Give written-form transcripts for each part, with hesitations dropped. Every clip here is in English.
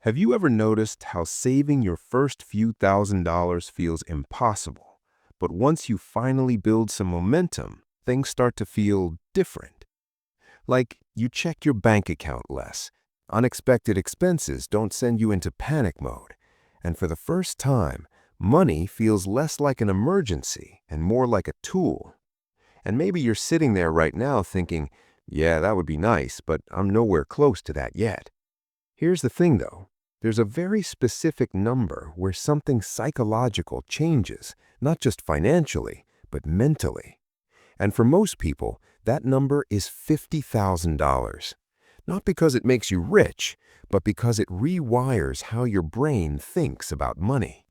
Have you ever noticed how saving your first few $1,000s feels impossible, but once you finally build some momentum, things start to feel different? Like you check your bank account less, unexpected expenses don't send you into panic mode, and for the first time, money feels less like an emergency and more like a tool. And maybe you're sitting there right now thinking, yeah, that would be nice, but I'm nowhere close to that yet. Here's the thing though, there's a very specific number where something psychological changes, not just financially, but mentally. And for most people, that number is $50,000. Not because it makes you rich, but because it rewires how your brain thinks about money.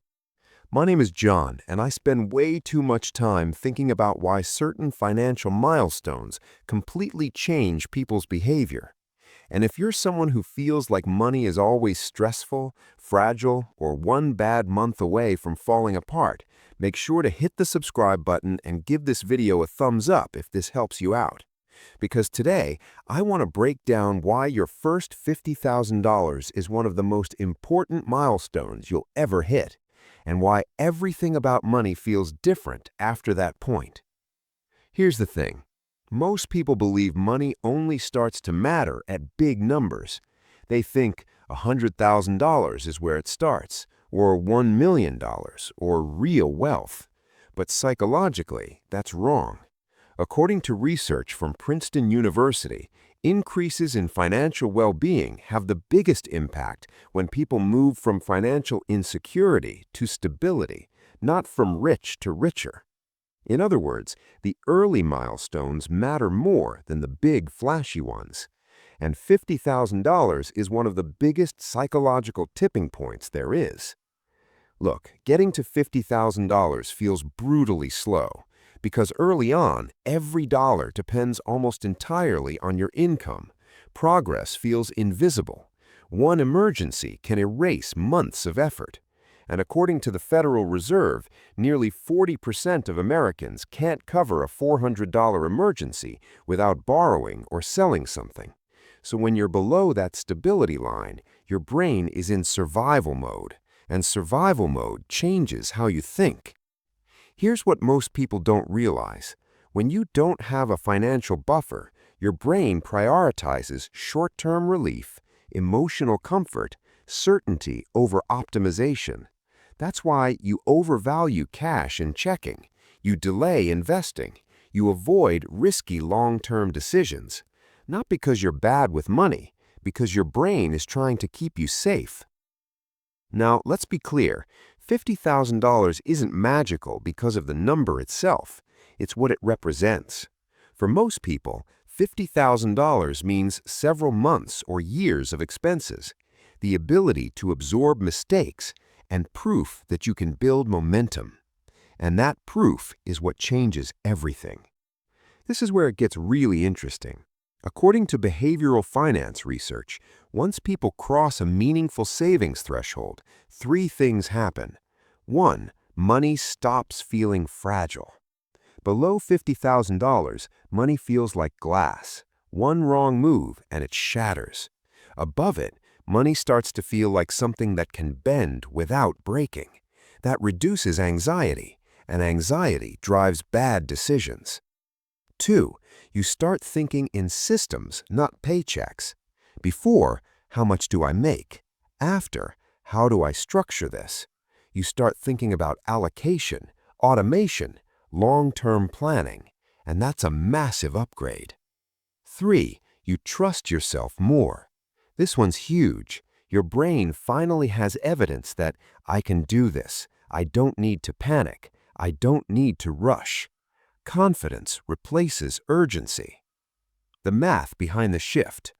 My name is John, and I spend way too much time thinking about why certain financial milestones completely change people's behavior. And if you're someone who feels like money is always stressful, fragile, or one bad month away from falling apart, make sure to hit the subscribe button and give this video a thumbs up if this helps you out. Because today, I want to break down why your first $50,000 is one of the most important milestones you'll ever hit, and why everything about money feels different after that point. Here's the thing. Most people believe money only starts to matter at big numbers. They think $100,000 is where it starts, or $1 million, or real wealth. But psychologically, that's wrong. According to research from Princeton University, increases in financial well-being have the biggest impact when people move from financial insecurity to stability, not from rich to richer. In other words, the early milestones matter more than the big, flashy ones. And $50,000 is one of the biggest psychological tipping points there is. Look, getting to $50,000 feels brutally slow, because early on, every dollar depends almost entirely on your income. Progress feels invisible. One emergency can erase months of effort. And according to the Federal Reserve, nearly 40% of Americans can't cover a $400 emergency without borrowing or selling something. So when you're below that stability line, your brain is in survival mode, and survival mode changes how you think. Here's what most people don't realize. When you don't have a financial buffer, your brain prioritizes short-term relief, emotional comfort, certainty over optimization. That's why you overvalue cash and checking. You delay investing. You avoid risky long-term decisions. Not because you're bad with money, because your brain is trying to keep you safe. Now, let's be clear. $50,000 isn't magical because of the number itself. It's what it represents. For most people, $50,000 means several months or years of expenses, the ability to absorb mistakes, and proof that you can build momentum. And that proof is what changes everything. This is where it gets really interesting. According to behavioral finance research, once people cross a meaningful savings threshold, three things happen. 1. Money stops feeling fragile. Below $50,000, money feels like glass. One wrong move and it shatters. Above it, money starts to feel like something that can bend without breaking. That reduces anxiety, and anxiety drives bad decisions. 2. You start thinking in systems, not paychecks. Before, how much do I make? After, how do I structure this? You start thinking about allocation, automation, long-term planning, and that's a massive upgrade. 3. You trust yourself more. This one's huge. Your brain finally has evidence that I can do this. I don't need to panic. I don't need to rush. Confidence replaces urgency. The math behind the shift.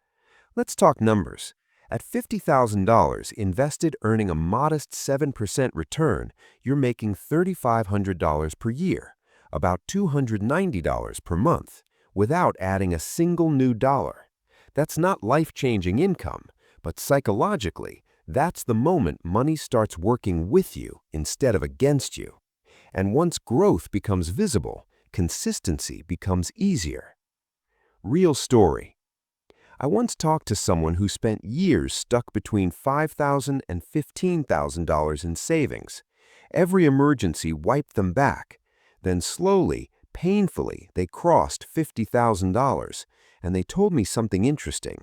Let's talk numbers. At $50,000 invested earning a modest 7% return, you're making $3,500 per year, about $290 per month, without adding a single new dollar. That's not life-changing income, but psychologically, that's the moment money starts working with you instead of against you. And once growth becomes visible, consistency becomes easier. Real story. I once talked to someone who spent years stuck between $5,000 and $15,000 in savings. Every emergency wiped them back. Then slowly, painfully, they crossed $50,000, and they told me something interesting.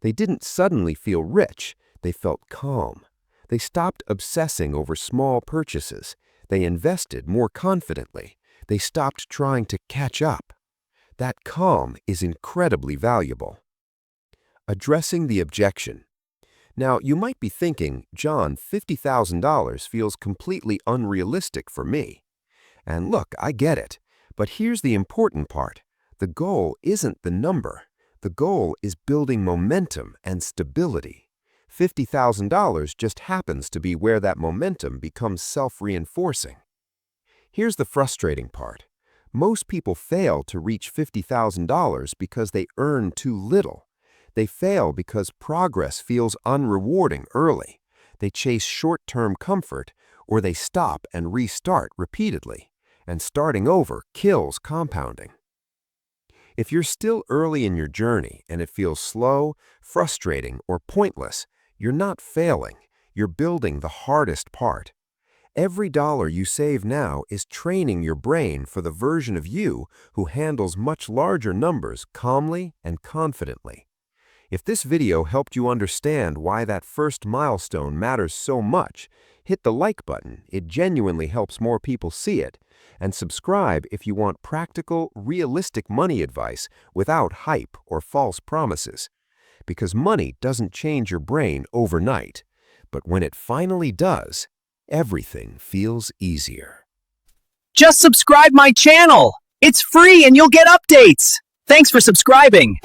They didn't suddenly feel rich, they felt calm. They stopped obsessing over small purchases. They invested more confidently. They stopped trying to catch up. That calm is incredibly valuable. Addressing the objection. Now, you might be thinking, John, $50,000 feels completely unrealistic for me. And look, I get it. But here's the important part. The goal isn't the number. The goal is building momentum and stability. $50,000 just happens to be where that momentum becomes self-reinforcing. Here's the frustrating part. Most people fail to reach $50,000 because they earn too little. They fail because progress feels unrewarding early. They chase short-term comfort, or they stop and restart repeatedly. And starting over kills compounding. If you're still early in your journey and it feels slow, frustrating, or pointless, you're not failing. You're building the hardest part. Every dollar you save now is training your brain for the version of you who handles much larger numbers calmly and confidently. If this video helped you understand why that first milestone matters so much, hit the like button. It genuinely helps more people see it. And subscribe if you want practical, realistic money advice without hype or false promises. Because money doesn't change your brain overnight. But when it finally does, everything feels easier. Just subscribe my channel. It's free and you'll get updates. Thanks for subscribing.